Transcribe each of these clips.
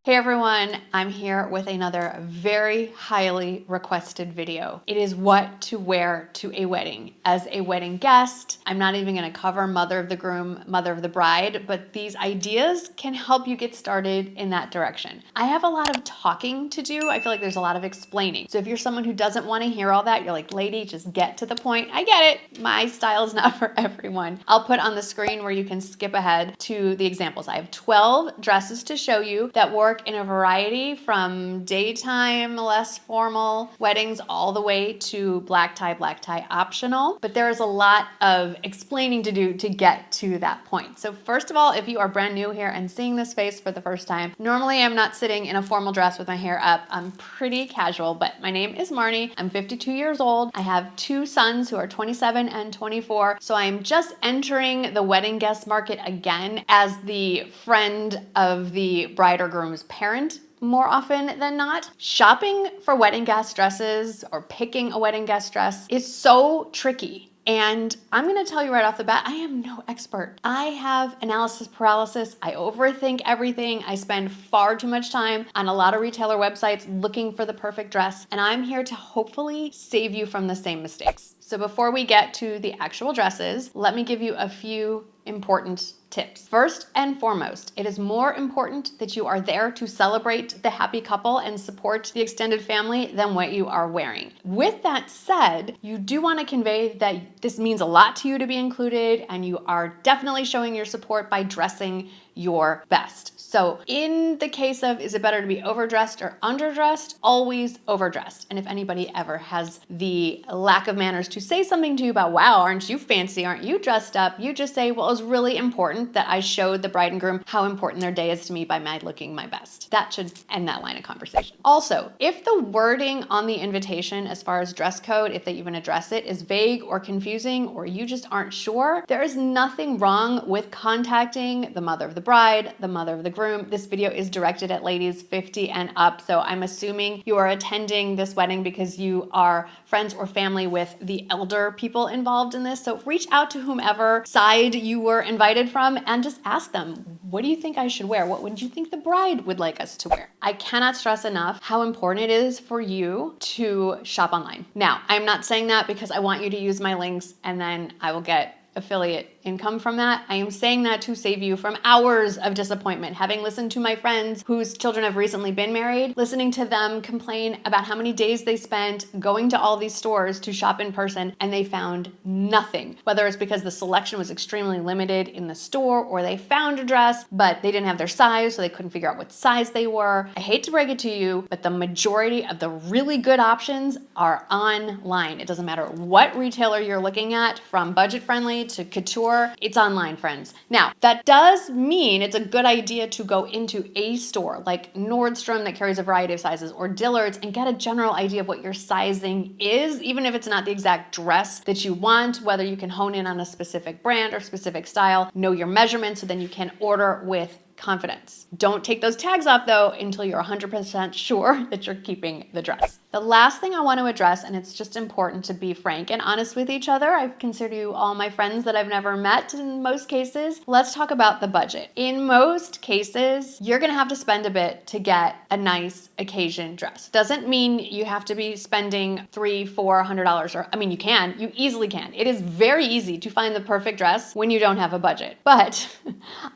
Hey everyone, I'm here with another very highly requested video. It is what to wear to a wedding. As a wedding guest, I'm not even going to cover mother of the groom, mother of the bride, but these ideas can help you get started in that direction. I have a lot of talking to do. I feel like there's a lot of explaining. So if you're someone who doesn't want to hear all that, you're like, lady, just get to the point. I get it. My style is not for everyone. I'll put on the screen where you can skip ahead to the examples. I have 12 dresses to show you that work in a variety from daytime, less formal weddings all the way to black tie optional. But there is a lot of explaining to do to get to that point. So first of all, if you are brand new here and seeing this face for the first time, normally I'm not sitting in a formal dress with my hair up. I'm pretty casual, but my name is Marnie. I'm 52 years old. I have two sons who are 27 and 24. So I'm just entering the wedding guest market again as the friend of the bride or groom's parent more often than not. Shopping for wedding guest dresses or picking a wedding guest dress is so tricky. And I'm gonna tell you right off the bat, I am no expert. I have analysis paralysis. I overthink everything. I spend far too much time on a lot of retailer websites looking for the perfect dress. And I'm here to hopefully save you from the same mistakes. So before we get to the actual dresses, let me give you a few important tips. First and foremost, it is more important that you are there to celebrate the happy couple and support the extended family than what you are wearing. With that said, you do want to convey that this means a lot to you to be included, and you are definitely showing your support by dressing your best. So in the case of, is it better to be overdressed or underdressed? Always overdressed. And if anybody ever has the lack of manners to say something to you about, wow, aren't you fancy? Aren't you dressed up? You just say, well, it was really important that I showed the bride and groom how important their day is to me by my looking my best. That should end that line of conversation. Also, if the wording on the invitation as far as dress code, if they even address it, is vague or confusing, or you just aren't sure, there is nothing wrong with contacting the mother of the bride, the mother of the groom. This video is directed at ladies 50 and up, so I'm assuming you are attending this wedding because you are friends or family with the elder people involved in this. So reach out to whomever side you were invited from and just ask them, what do you think I should wear? What would you think the bride would like us to wear? I cannot stress enough how important it is for you to shop online. Now, I'm not saying that because I want you to use my links and then I will get affiliate income from that. I am saying that to save you from hours of disappointment. Having listened to my friends whose children have recently been married, listening to them complain about how many days they spent going to all these stores to shop in person and they found nothing. Whether it's because the selection was extremely limited in the store or they found a dress, but they didn't have their size, so they couldn't figure out what size they were. I hate to break it to you, but the majority of the really good options are online. It doesn't matter what retailer you're looking at, from budget friendly to couture, it's online, friends. Now, that does mean it's a good idea to go into a store like Nordstrom that carries a variety of sizes, or Dillard's, and get a general idea of what your sizing is, even if it's not the exact dress that you want, whether you can hone in on a specific brand or specific style, know your measurements so then you can order with confidence. Don't take those tags off though until you're 100% sure that you're keeping the dress. The last thing I want to address, and it's just important to be frank and honest with each other. I consider you all my friends that I've never met in most cases. Let's talk about the budget. In most cases, you're going to have to spend a bit to get a nice occasion dress. Doesn't mean you have to be spending $300-400, or I mean, you easily can. It is very easy to find the perfect dress when you don't have a budget. But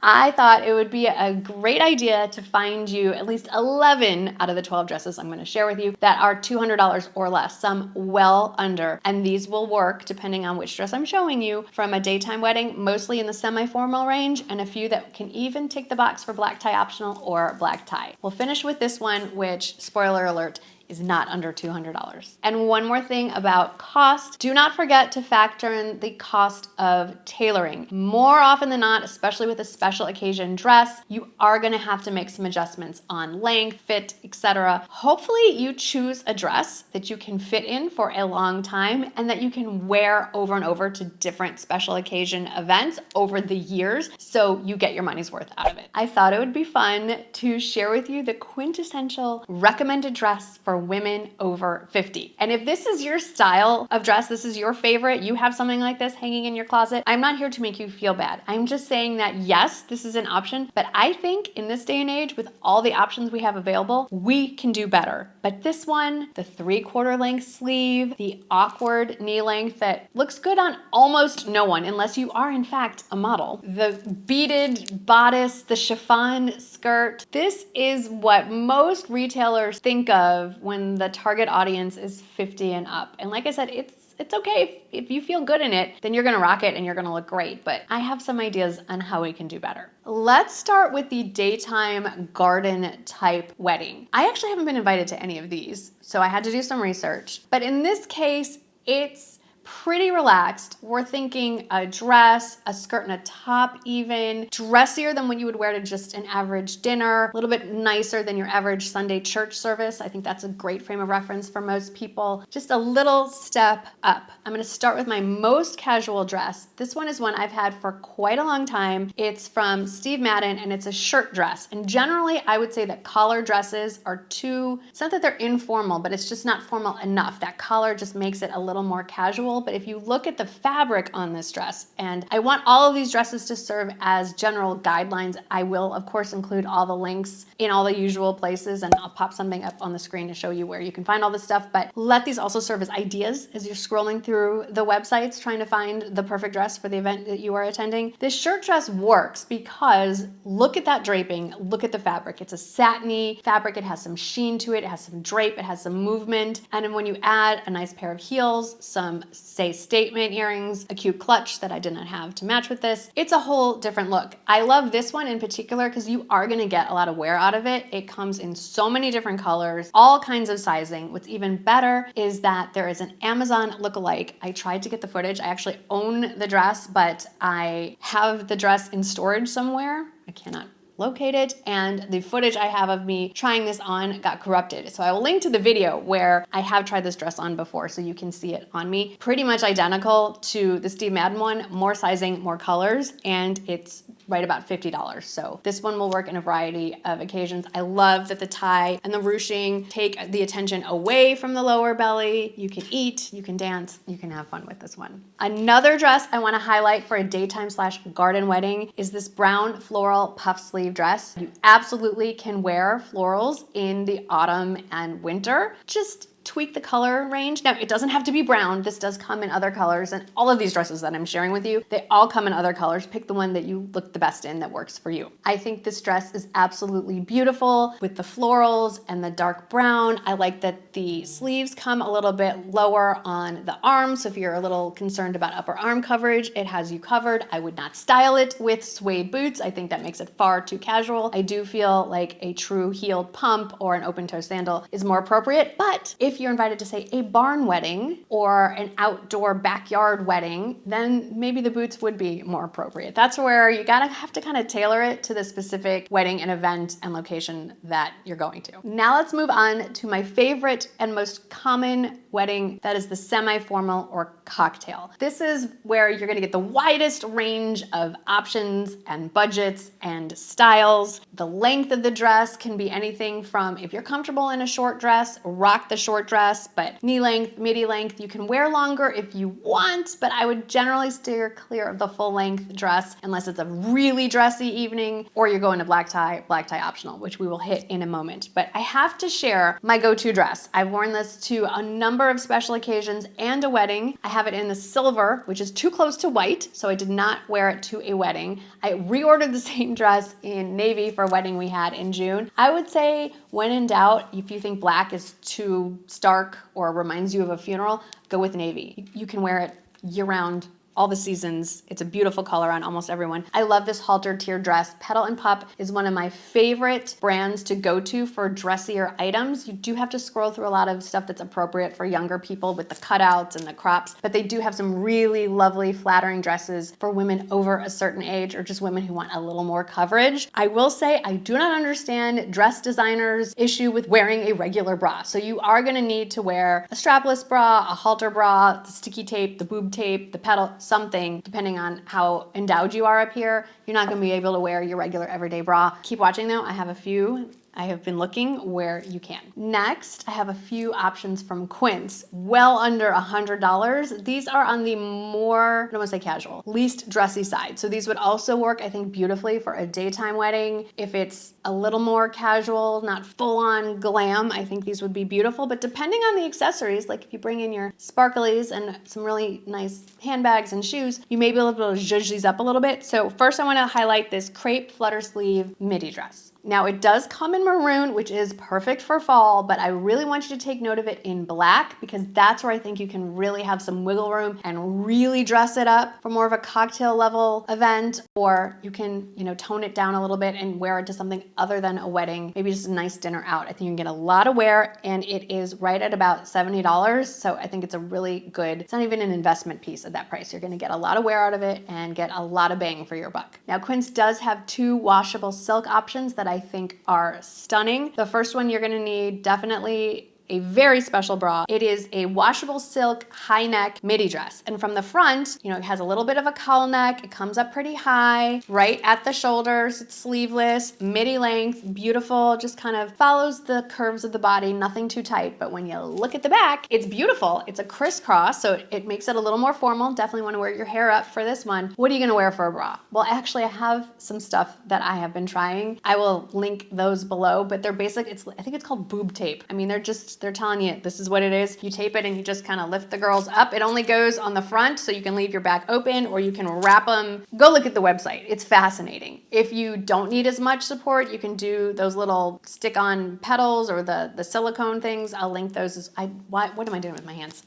I thought it would be a great idea to find you at least 11 out of the 12 dresses I'm going to share with you that are $200 or less, some well under. And these will work depending on which dress I'm showing you, from a daytime wedding, mostly in the semi-formal range, and a few that can even tick the box for black tie optional or black tie. We'll finish with this one, which, spoiler alert, is not under $200. And one more thing about cost, do not forget to factor in the cost of tailoring. More often than not, especially with a special occasion dress, you are gonna have to make some adjustments on length, fit, etc. Hopefully you choose a dress that you can fit in for a long time and that you can wear over and over to different special occasion events over the years, so you get your money's worth out of it. I thought it would be fun to share with you the quintessential recommended dress for women over 50. And if this is your style of dress, this is your favorite, you have something like this hanging in your closet, I'm not here to make you feel bad. I'm just saying that yes, this is an option, but I think in this day and age with all the options we have available, we can do better. But this one, the 3/4 length sleeve, the awkward knee length that looks good on almost no one unless you are in fact a model. The beaded bodice, the chiffon skirt. This is what most retailers think of when the target audience is 50 and up. And like I said, it's okay if you feel good in it, then you're gonna rock it and you're gonna look great. But I have some ideas on how we can do better. Let's start with the daytime garden type wedding. I actually haven't been invited to any of these, so I had to do some research. But in this case, it's pretty relaxed. We're thinking a dress, a skirt and a top even, dressier than what you would wear to just an average dinner, a little bit nicer than your average Sunday church service. I think that's a great frame of reference for most people. Just a little step up. I'm gonna start with my most casual dress. This one is one I've had for quite a long time. It's from Steve Madden and it's a shirt dress. And generally I would say that collar dresses are it's not that they're informal, but it's just not formal enough. That collar just makes it a little more casual. But if you look at the fabric on this dress, and I want all of these dresses to serve as general guidelines, I will of course include all the links in all the usual places, and I'll pop something up on the screen to show you where you can find all this stuff, but let these also serve as ideas as you're scrolling through the websites trying to find the perfect dress for the event that you are attending. This shirt dress works because look at that draping, look at the fabric. It's a satiny fabric, it has some sheen to it has some drape, it has some movement, and then when you add a nice pair of heels, some say statement earrings, a cute clutch that I did not have to match with this, it's a whole different look. I love this one in particular because you are gonna get a lot of wear out of it. It comes in so many different colors, all kinds of sizing. What's even better is that there is an Amazon lookalike. I tried to get the footage. I actually own the dress, but I have the dress in storage somewhere. I cannot locate it, and the footage I have of me trying this on got corrupted. So I will link to the video where I have tried this dress on before so you can see it on me. Pretty much identical to the Steve Madden one, more sizing, more colors, and it's right about $50. So this one will work in a variety of occasions. I love that the tie and the ruching take the attention away from the lower belly. You can eat, you can dance, you can have fun with this one. Another dress I wanna highlight for a daytime/garden wedding is this brown floral puff sleeve dress. You absolutely can wear florals in the autumn and winter. Just tweak the color range. Now, it doesn't have to be brown. This does come in other colors, and all of these dresses that I'm sharing with you, they all come in other colors. Pick the one that you look the best in that works for you. I think this dress is absolutely beautiful with the florals and the dark brown. I like that the sleeves come a little bit lower on the arms, so if you're a little concerned about upper arm coverage, it has you covered. I would not style it with suede boots. I think that makes it far too casual. I do feel like a true heeled pump or an open toe sandal is more appropriate, but if you're invited to say a barn wedding or an outdoor backyard wedding, then maybe the boots would be more appropriate. That's where you have to kind of tailor it to the specific wedding and event and location that you're going to. Now let's move on to my favorite and most common wedding, that is the semi-formal or cocktail. This is where you're gonna get the widest range of options and budgets and styles. The length of the dress can be anything from, if you're comfortable in a short dress, rock the short dress, but knee length, midi length. You can wear longer if you want, but I would generally steer clear of the full length dress unless it's a really dressy evening or you're going to black tie optional, which we will hit in a moment. But I have to share my go-to dress. I've worn this to a number of special occasions and a wedding. I have it in the silver, which is too close to white, so I did not wear it to a wedding. I reordered the same dress in navy for a wedding we had in June. I would say when in doubt, if you think black is too stark or reminds you of a funeral, go with navy. You can wear it year-round, all the seasons. It's a beautiful color on almost everyone. I love this halter tier dress. Petal and Pup is one of my favorite brands to go to for dressier items. You do have to scroll through a lot of stuff that's appropriate for younger people with the cutouts and the crops, but they do have some really lovely flattering dresses for women over a certain age or just women who want a little more coverage. I will say I do not understand dress designers' issue with wearing a regular bra. So you are gonna need to wear a strapless bra, a halter bra, the sticky tape, the boob tape, the Petal, something, depending on how endowed you are up here. You're not gonna be able to wear your regular everyday bra. Keep watching though, I have a few I have been looking where you can. Next, I have a few options from Quince, well under $100. These are on the more, I don't want to say casual, least dressy side. So these would also work, I think, beautifully for a daytime wedding. If it's a little more casual, not full on glam, I think these would be beautiful. But depending on the accessories, like if you bring in your sparklies and some really nice handbags and shoes, you may be able to zhuzh these up a little bit. So first I want to highlight this Crepe Flutter Sleeve Midi dress. Now it does come in maroon, which is perfect for fall, but I really want you to take note of it in black because that's where I think you can really have some wiggle room and really dress it up for more of a cocktail level event, or you can, tone it down a little bit and wear it to something other than a wedding, maybe just a nice dinner out. I think you can get a lot of wear and it is right at about $70. So I think it's a really good, it's not even an investment piece at that price. You're gonna get a lot of wear out of it and get a lot of bang for your buck. Now Quince does have 2 washable silk options that I think are stunning. The first one you're gonna need definitely a very special bra. It is a washable silk high neck midi dress. And from the front, it has a little bit of a cowl neck. It comes up pretty high, right at the shoulders. It's sleeveless, midi length, beautiful, just kind of follows the curves of the body, nothing too tight. But when you look at the back, it's beautiful. It's a crisscross, so it makes it a little more formal. Definitely want to wear your hair up for this one. What are you gonna wear for a bra? Well, actually I have some stuff that I have been trying. I will link those below, but they're basic. I think it's called boob tape. I mean, they're telling you this is what it is. You tape it and you just kind of lift the girls up. It only goes on the front, so you can leave your back open or you can wrap them. Go look at the website. It's fascinating. If you don't need as much support, you can do those little stick-on petals or the silicone things. I'll link those. What am I doing with my hands?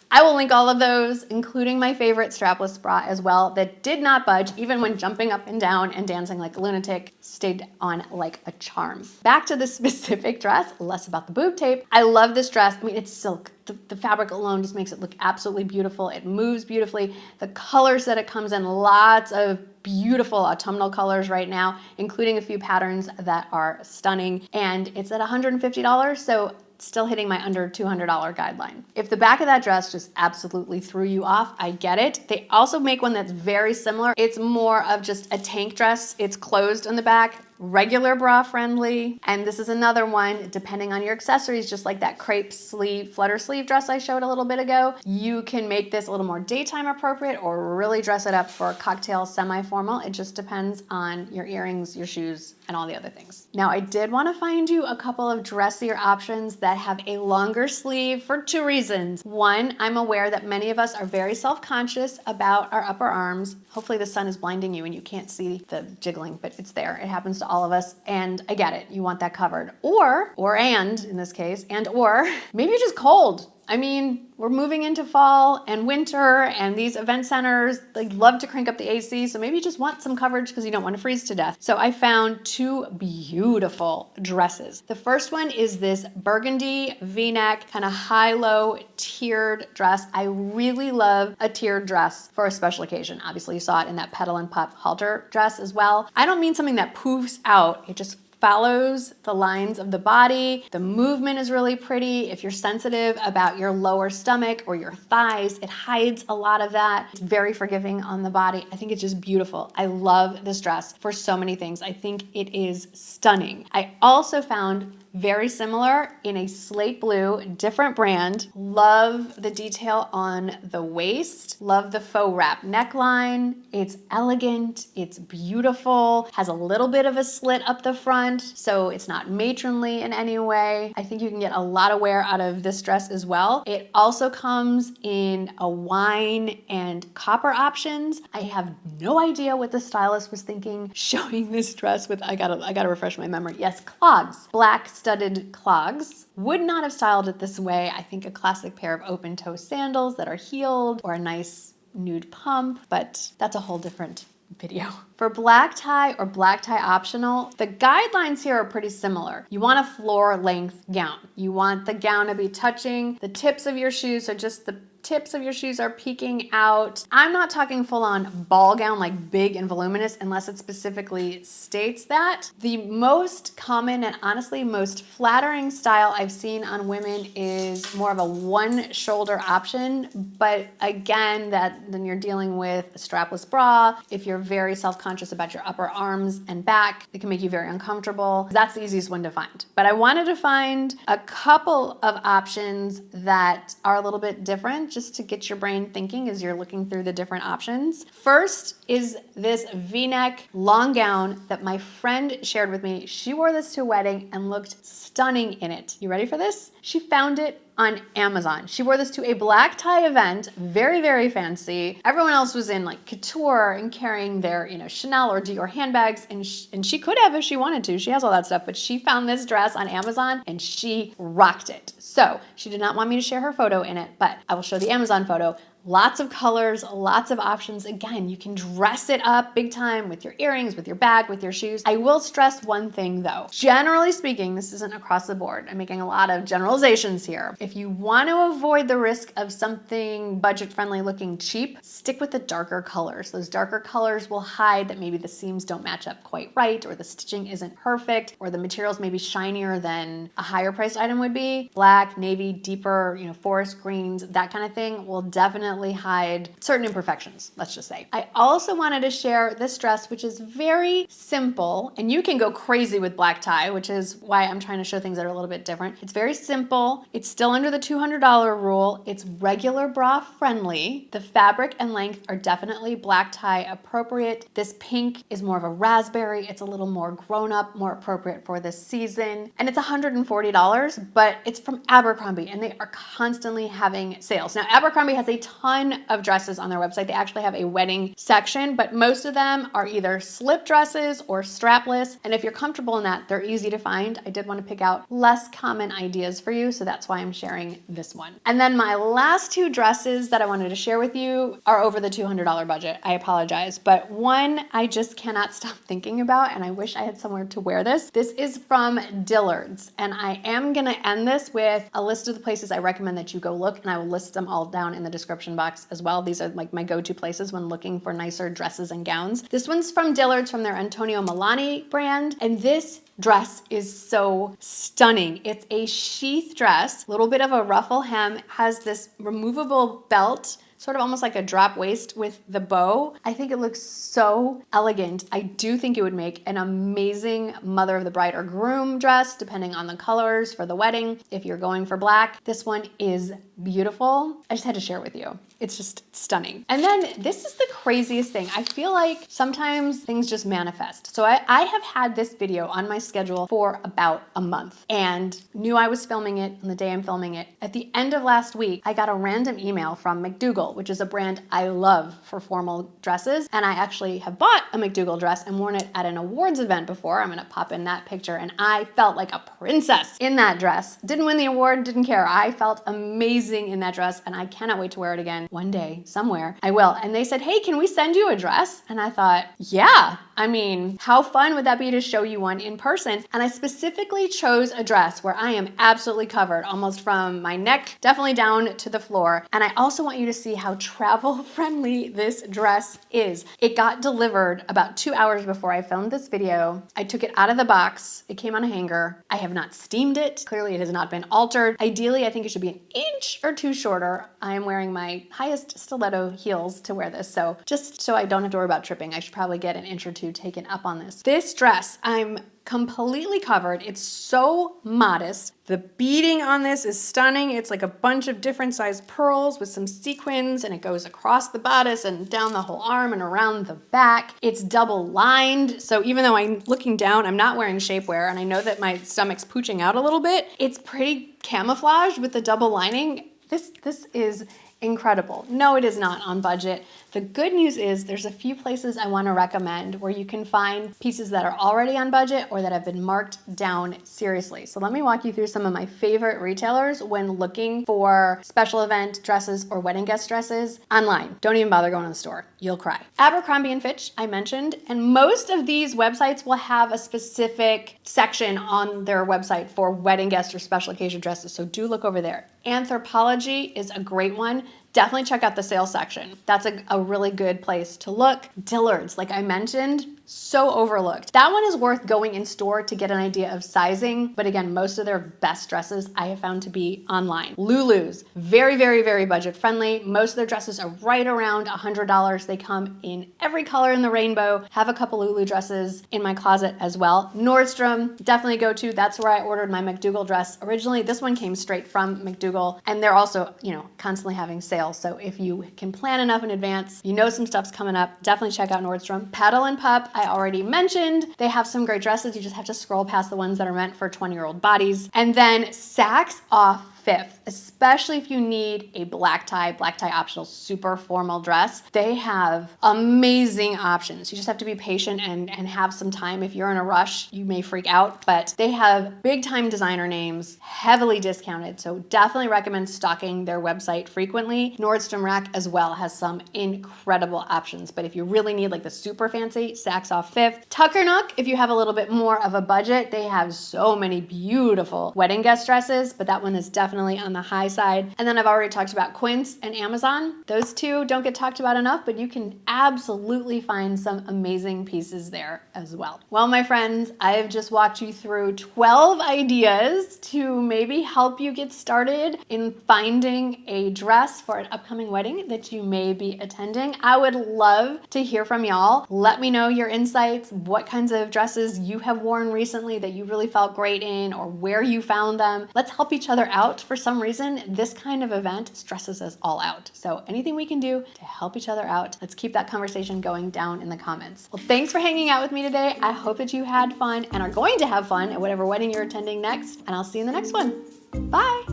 I will link all of those, including my favorite strapless bra as well, that did not budge, even when jumping up and down and dancing like a lunatic, stayed on like a charm. Back to the specific dress, less about the boob tape. I love this dress. I mean, it's silk. The fabric alone just makes it look absolutely beautiful. It moves beautifully. The colors that it comes in, lots of beautiful autumnal colors right now, including a few patterns that are stunning. And it's at $150, so still hitting my under $200 guideline. If the back of that dress just absolutely threw you off, I get it. They also make one that's very similar. It's more of just a tank dress. It's closed on the back, regular bra friendly. And this is another one, depending on your accessories, just like that crepe sleeve, flutter sleeve dress I showed a little bit ago, you can make this a little more daytime appropriate or really dress it up for a cocktail semi-formal. It just depends on your earrings, your shoes, and all the other things. Now, I did want to find you a couple of dressier options that have a longer sleeve for 2 reasons. One, I'm aware that many of us are very self-conscious about our upper arms. Hopefully the sun is blinding you and you can't see the jiggling, but it's there. It happens to all of us, and I get it. You want that covered. Or in this case, maybe you're just cold. I mean, we're moving into fall and winter, and these event centers, they love to crank up the AC, so maybe you just want some coverage because you don't want to freeze to death. So I found 2 beautiful dresses. The first one is this burgundy V-neck, kind of high-low tiered dress. I really love a tiered dress for a special occasion. Obviously, you saw it in that Petal and Pup halter dress as well. I don't mean something that poofs out. It just follows the lines of the body. The movement is really pretty. If you're sensitive about your lower stomach or your thighs, it hides a lot of that. It's very forgiving on the body. I think it's just beautiful. I love this dress for so many things. I think it is stunning. I also found very similar in a slate blue, different brand. Love the detail on the waist. Love the faux wrap neckline. It's elegant. It's beautiful. Has a little bit of a slit up the front, so it's not matronly in any way. I think you can get a lot of wear out of this dress as well. It also comes in a wine and copper options. I have no idea what the stylist was thinking showing this dress with, I gotta refresh my memory. Yes, clogs. Black studded clogs. Would not have styled it this way. I think a classic pair of open toe sandals that are heeled or a nice nude pump, but that's a whole different video. For black tie or black tie optional, the guidelines here are pretty similar. You want a floor length gown. You want the gown to be touching the tips of your shoes, so just the tips of your shoes are peeking out. I'm not talking full on ball gown, like big and voluminous, unless it specifically states that. The most common and honestly most flattering style I've seen on women is more of a one shoulder option. But again, then you're dealing with a strapless bra. If you're very self-conscious about your upper arms and back, it can make you very uncomfortable. That's the easiest one to find. But I wanted to find a couple of options that are a little bit different just to get your brain thinking as you're looking through the different options. First is this V-neck long gown that my friend shared with me. She wore this to a wedding and looked stunning in it. You ready for this? She found it on Amazon. She wore this to a black tie event, very, very fancy. Everyone else was in like couture and carrying their, Chanel or Dior handbags, and she could have if she wanted to. She has all that stuff, but she found this dress on Amazon and she rocked it. So she did not want me to share her photo in it, but I will show the Amazon photo. Lots of colors, lots of options. Again, you can dress it up big time with your earrings, with your bag, with your shoes. I will stress one thing though. Generally speaking, this isn't across the board. I'm making a lot of generalizations here. If you want to avoid the risk of something budget-friendly looking cheap, stick with the darker colors. Those darker colors will hide that maybe the seams don't match up quite right, or the stitching isn't perfect, or the materials may be shinier than a higher priced item would be. Black, navy, deeper, forest greens, that kind of thing will definitely hide certain imperfections, let's just say. I also wanted to share this dress, which is very simple, and you can go crazy with black tie, which is why I'm trying to show things that are a little bit different. It's very simple. It's still under the $200 rule. It's regular bra friendly. The fabric and length are definitely black tie appropriate. This pink is more of a raspberry. It's a little more grown up, more appropriate for this season. And it's $140, but it's from Abercrombie, and they are constantly having sales. Now, Abercrombie has a ton of dresses on their website. They actually have a wedding section, but most of them are either slip dresses or strapless. And if you're comfortable in that, they're easy to find. I did want to pick out less common ideas for you, so that's why I'm sharing this one. And then my last two dresses that I wanted to share with you are over the $200 budget. I apologize, but one I just cannot stop thinking about, and I wish I had somewhere to wear this. This is from Dillard's, and I am gonna end this with a list of the places I recommend that you go look, and I will list them all down in the description box as well. These are like my go-to places when looking for nicer dresses and gowns. This one's from Dillard's, from their Antonio Milani brand, and this dress is so stunning. It's a sheath dress, a little bit of a ruffle hem, has this removable belt, sort of almost like a drop waist with the bow. I think it looks so elegant. I do think it would make an amazing mother of the bride or groom dress, depending on the colors for the wedding. If you're going for black, this one is beautiful. I just had to share it with you. It's just stunning. And then this is the craziest thing. I feel like sometimes things just manifest. So I have had this video on my schedule for about a month and knew I was filming it on the day I'm filming it. At the end of last week, I got a random email from McDougall, which is a brand I love for formal dresses. And I actually have bought a McDougall dress and worn it at an awards event before. I'm gonna pop in that picture, and I felt like a princess in that dress. Didn't win the award, didn't care. I felt amazing in that dress, and I cannot wait to wear it again one day, somewhere. I will. And they said, hey, can we send you a dress? And I thought, yeah. I mean, how fun would that be to show you one in person? And I specifically chose a dress where I am absolutely covered, almost from my neck, definitely down to the floor. And I also want you to see how travel friendly this dress is. It got delivered about 2 hours before I filmed this video. I took it out of the box. It came on a hanger. I have not steamed it. Clearly it has not been altered. Ideally, I think it should be an inch or two shorter. I am wearing my highest stiletto heels to wear this. So just so I don't have to worry about tripping, I should probably get an inch or two taken up on this. This dress, I'm completely covered. It's so modest. The beading on this is stunning. It's like a bunch of different size pearls with some sequins, and it goes across the bodice and down the whole arm and around the back. It's double lined. So even though I'm looking down, I'm not wearing shapewear, and I know that my stomach's pooching out a little bit. It's pretty camouflaged with the double lining. This is incredible. No, it is not on budget. The good news is there's a few places I want to recommend where you can find pieces that are already on budget or that have been marked down seriously. So let me walk you through some of my favorite retailers when looking for special event dresses or wedding guest dresses online. Don't even bother going to the store. You'll cry. Abercrombie & Fitch, I mentioned, and most of these websites will have a specific section on their website for wedding guest or special occasion dresses, so do look over there. Anthropologie is a great one. definitely check out the sales section. That's a really good place to look. Dillard's, like I mentioned, so overlooked. That one is worth going in store to get an idea of sizing, but again, most of their best dresses I have found to be online. Lulu's, very, very, very budget friendly. Most of their dresses are right around $100. They come in every color in the rainbow. Have a couple Lulu dresses in my closet as well. Nordstrom, definitely go to. That's where I ordered my McDougal dress originally. This one came straight from McDougal, and they're also, constantly having sales. So if you can plan enough in advance, some stuff's coming up, definitely check out Nordstrom. Petal and Pup, I already mentioned. They have some great dresses. You just have to scroll past the ones that are meant for 20-year-old bodies. And then Saks off Fifth, especially if you need a black tie optional super formal dress. They have amazing options. You just have to be patient and have some time. If you're in a rush, you may freak out, but they have big time designer names, heavily discounted. So definitely recommend stalking their website frequently. Nordstrom Rack as well has some incredible options, but if you really need like the super fancy, Saks off Fifth. Tucker Nook, if you have a little bit more of a budget, they have so many beautiful wedding guest dresses, but that one is definitely on the high side. And then I've already talked about Quince and Amazon. Those two don't get talked about enough, but you can absolutely find some amazing pieces there as well. Well, my friends, I've just walked you through 12 ideas to maybe help you get started in finding a dress for an upcoming wedding that you may be attending. I would love to hear from y'all. Let me know your insights, what kinds of dresses you have worn recently that you really felt great in, or where you found them. Let's help each other out. For some reason, this kind of event stresses us all out. So anything we can do to help each other out, let's keep that conversation going down in the comments. Well, thanks for hanging out with me today. I hope that you had fun and are going to have fun at whatever wedding you're attending next, and I'll see you in the next one. Bye.